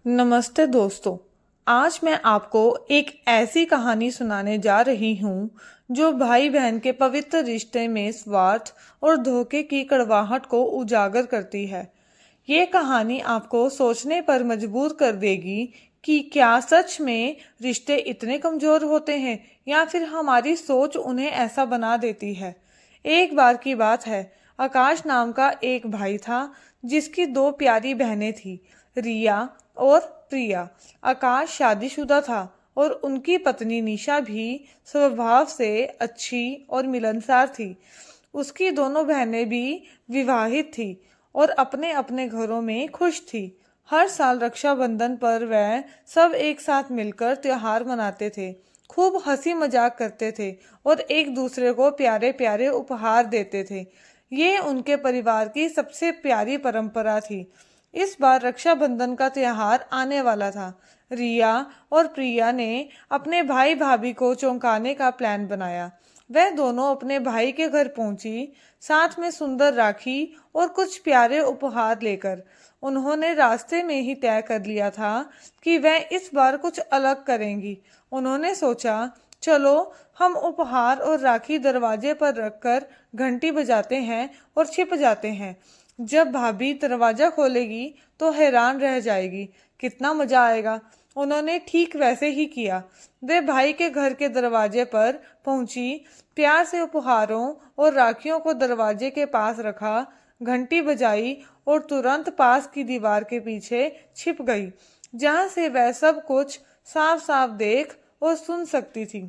नमस्ते दोस्तों। आज मैं आपको एक ऐसी कहानी सुनाने जा रही हूँ जो भाई बहन के पवित्र रिश्ते में स्वार्थ और धोखे की कड़वाहट को उजागर करती है। ये कहानी आपको सोचने पर मजबूर कर देगी कि क्या सच में रिश्ते इतने कमजोर होते हैं या फिर हमारी सोच उन्हें ऐसा बना देती है। एक बार की बात है, आकाश नाम का एक भाई था जिसकी दो प्यारी बहनें थी, रिया और प्रिया। आकाश शादीशुदा था और उनकी पत्नी निशा भी स्वभाव से अच्छी और मिलनसार थी। उसकी दोनों बहनें भी विवाहित थी और अपने अपने घरों में खुश थी। हर साल रक्षाबंधन पर वह सब एक साथ मिलकर त्योहार मनाते थे, खूब हंसी मजाक करते थे और एक दूसरे को प्यारे प्यारे उपहार देते थे। ये उनके परिवार की सबसे प्यारी परंपरा थी। इस बार रक्षाबंधन का त्योहार आने वाला था। रिया और प्रिया ने अपने भाई भाभी को चौंकाने का प्लान बनाया। वह दोनों अपने भाई के घर पहुंची, साथ में सुंदर राखी और कुछ प्यारे उपहार लेकर। उन्होंने रास्ते में ही तय कर लिया था कि वह इस बार कुछ अलग करेंगी। उन्होंने सोचा, चलो हम उपहार और राखी दरवाजे पर रखकर घंटी बजाते हैं और छिप जाते हैं। जब भाभी दरवाजा खोलेगी तो हैरान रह जाएगी, कितना मजा आएगा। उन्होंने ठीक वैसे ही किया। वे भाई के घर के दरवाजे पर पहुंची, प्यार से उपहारों और राखियों को दरवाजे के पास रखा, घंटी बजाई और तुरंत पास की दीवार के पीछे छिप गई, जहां से वह सब कुछ साफ साफ देख और सुन सकती थी।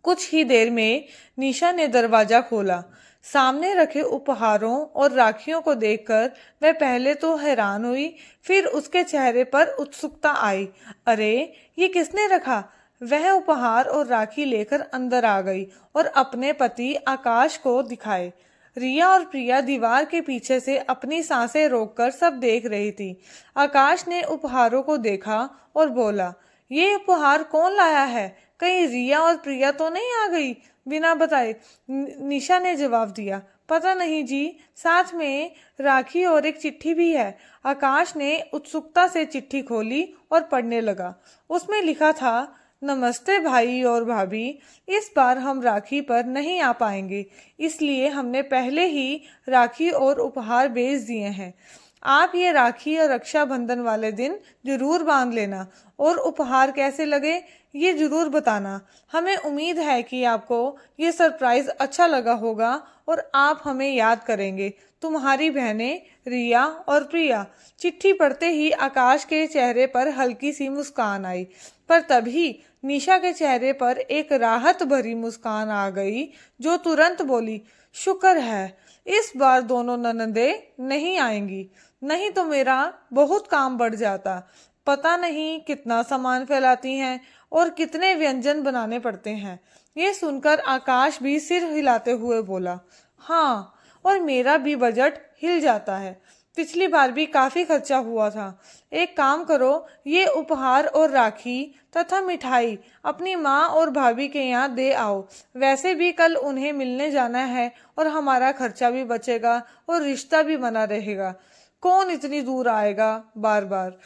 कुछ ही देर में निशा ने दरवाजा खोला। सामने रखे उपहारों और राखियों को देखकर वह पहले तो हैरान हुई, फिर उसके चेहरे पर उत्सुकता आई। अरे, ये किसने रखा? वह उपहार और राखी लेकर अंदर आ गई और अपने पति आकाश को दिखाए। रिया और प्रिया दीवार के पीछे से अपनी सांसें रोककर सब देख रही थी। आकाश ने उपहारों को देखा और बोला, ये उपहार कौन लाया है? कहीं रिया और प्रिया तो नहीं आ गई बिना बताए? निशा ने जवाब दिया, पता नहीं जी, साथ में राखी और एक चिट्ठी भी है। आकाश ने उत्सुकता से चिट्ठी खोली और पढ़ने लगा। उसमें लिखा था, नमस्ते भाई और भाभी, इस बार हम राखी पर नहीं आ पाएंगे, इसलिए हमने पहले ही राखी और उपहार भेज दिए हैं। आप ये राखी और रक्षाबंधन वाले दिन जरूर बांध लेना और उपहार कैसे लगे ये जरूर बताना। हमें उम्मीद है कि आपको ये सरप्राइज अच्छा लगा होगा और आप हमें याद करेंगे। तुम्हारी बहनें रिया और प्रिया। चिट्ठी पढ़ते ही आकाश के चेहरे पर हल्की सी मुस्कान आई, पर तभी निशा के चेहरे पर एक राहत भरी मुस्कान आ गई, जो तुरंत बोली, शुक्र है इस बार दोनों ननदें नहीं आएंगी, नहीं तो मेरा बहुत काम बढ़ जाता। पता नहीं कितना सामान फैलाती हैं और कितने व्यंजन बनाने पड़ते हैं। ये सुनकर आकाश भी सिर हिलाते हुए बोला, हाँ, और मेरा भी बजट हिल जाता है। पिछली बार भी काफी खर्चा हुआ था। एक काम करो, ये उपहार और राखी तथा मिठाई अपनी माँ और भाभी के यहाँ दे आओ। वैसे भी कल उन्हें मिलने जाना है और हमारा खर्चा भी बचेगा और रिश्ता भी बना रहेगा। कौन इतनी दूर आएगा बार बार।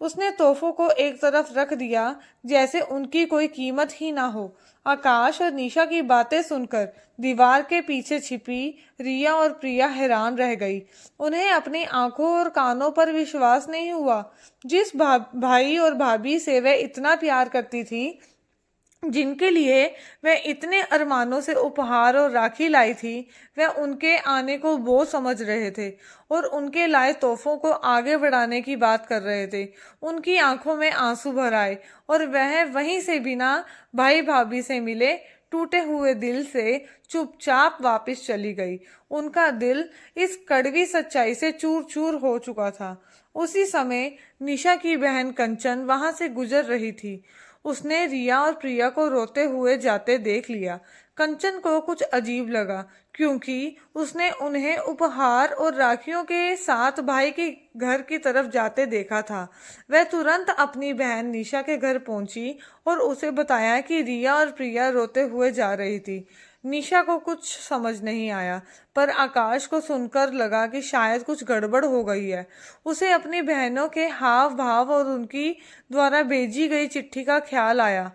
उसने तोहफों को एक तरफ रख दिया, जैसे उनकी कोई कीमत ही ना हो। आकाश और निशा की बातें सुनकर दीवार के पीछे छिपी रिया और प्रिया हैरान रह गई। उन्हें अपनी आंखों और कानों पर विश्वास नहीं हुआ। जिस भाई और भाभी से वह इतना प्यार करती थी, जिनके लिए वह इतने अरमानों से उपहार और राखी लाई थी, वह उनके आने को बोझ समझ रहे थे और उनके लाए तोहफों को आगे बढ़ाने की बात कर रहे थे। उनकी आंखों में आंसू भर आए और वह वहीं से बिना भाई भाभी से मिले टूटे हुए दिल से चुपचाप वापस चली गई। उनका दिल इस कड़वी सच्चाई से चूर चूर हो चुका था। उसी समय निशा की बहन कंचन वहां से गुजर रही थी। उसने रिया और प्रिया को रोते हुए जाते देख लिया। कंचन को कुछ अजीब लगा, क्योंकि उसने उन्हें उपहार और राखियों के साथ भाई के घर की तरफ जाते देखा था। वह तुरंत अपनी बहन निशा के घर पहुंची और उसे बताया कि रिया और प्रिया रोते हुए जा रही थी। निशा को कुछ समझ नहीं आया, पर आकाश को सुनकर लगा कि शायद कुछ गड़बड़ हो गई है। उसे अपनी बहनों के हाव भाव और उनकी द्वारा भेजी गई चिट्ठी का ख्याल आया।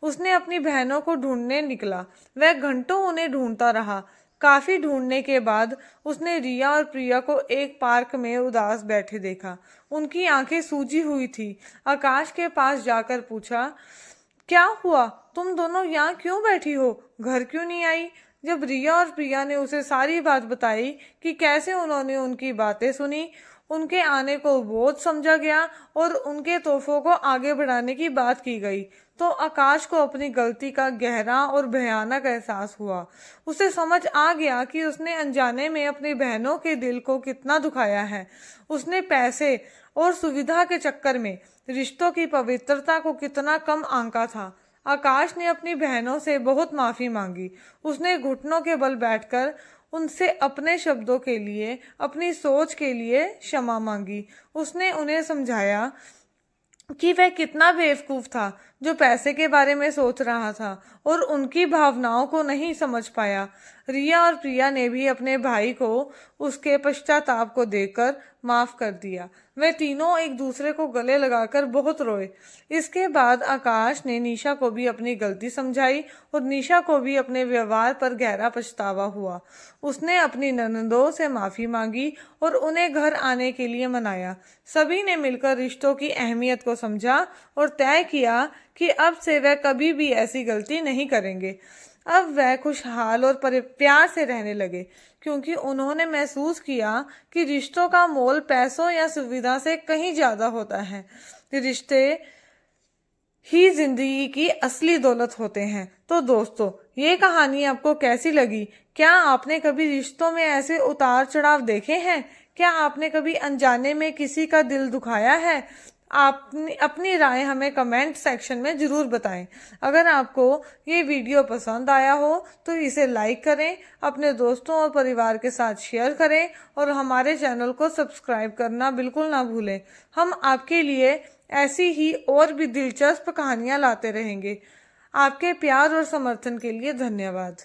उसने अपनी बहनों को ढूंढने निकला। वह घंटों उन्हें ढूंढता रहा। काफी ढूंढने के बाद उसने रिया और प्रिया को एक पार्क में उदास बैठे देखा। उनकी आंखें सूजी हुई थी। आकाश के पास जाकर पूछा, क्या हुआ? तुम दोनों यहाँ क्यों बैठी हो? घर क्यों नहीं आई? जब रिया और प्रिया ने उसे सारी बात बताई कि कैसे उन्होंने उनकी बातें सुनी, उनके आने को बोझ समझा गया और उनके तोहफों को आगे बढ़ाने की बात की गई, तो आकाश को अपनी गलती का गहरा और भयानक एहसास हुआ। उसे समझ आ गया कि उसने अनजाने में अपनी बहनों के दिल को कितना दुखाया है। उसने पैसे और सुविधा के चक्कर में रिश्तों की पवित्रता को कितना कम आंका था। आकाश ने अपनी बहनों से बहुत माफी मांगी। उसने घुटनों के बल बैठकर उनसे अपने शब्दों के लिए, अपनी सोच के लिए क्षमा मांगी। उसने उन्हें समझाया कि वह कितना बेवकूफ था जो पैसे के बारे में सोच रहा था और उनकी भावनाओं को नहीं समझ पाया। रिया और प्रिया ने भी अपने भाई को उसके पश्चाताप को देखकर माफ कर दिया। वे तीनों एक दूसरे को गले लगाकर बहुत रोए। इसके बाद आकाश ने निशा को भी अपनी गलती समझाई और निशा को भी अपने व्यवहार पर गहरा पछतावा हुआ। उसने अपनी ननदों से माफी मांगी और उन्हें घर आने के लिए मनाया। सभी ने मिलकर रिश्तों की अहमियत को समझा और तय किया कि अब से वह कभी भी ऐसी गलती नहीं करेंगे। अब वह खुशहाल और प्यार से रहने लगे, क्योंकि उन्होंने महसूस किया कि रिश्तों का मोल पैसों या सुविधा से कहीं ज्यादा होता है। रिश्ते ही जिंदगी की असली दौलत होते हैं। तो दोस्तों, ये कहानी आपको कैसी लगी? क्या आपने कभी रिश्तों में ऐसे उतार चढ़ाव देखे हैं? क्या आपने कभी अनजाने में किसी का दिल दुखाया है? आप अपनी राय हमें कमेंट सेक्शन में जरूर बताएं। अगर आपको ये वीडियो पसंद आया हो तो इसे लाइक करें, अपने दोस्तों और परिवार के साथ शेयर करें और हमारे चैनल को सब्सक्राइब करना बिल्कुल ना भूलें। हम आपके लिए ऐसी ही और भी दिलचस्प कहानियां लाते रहेंगे। आपके प्यार और समर्थन के लिए धन्यवाद।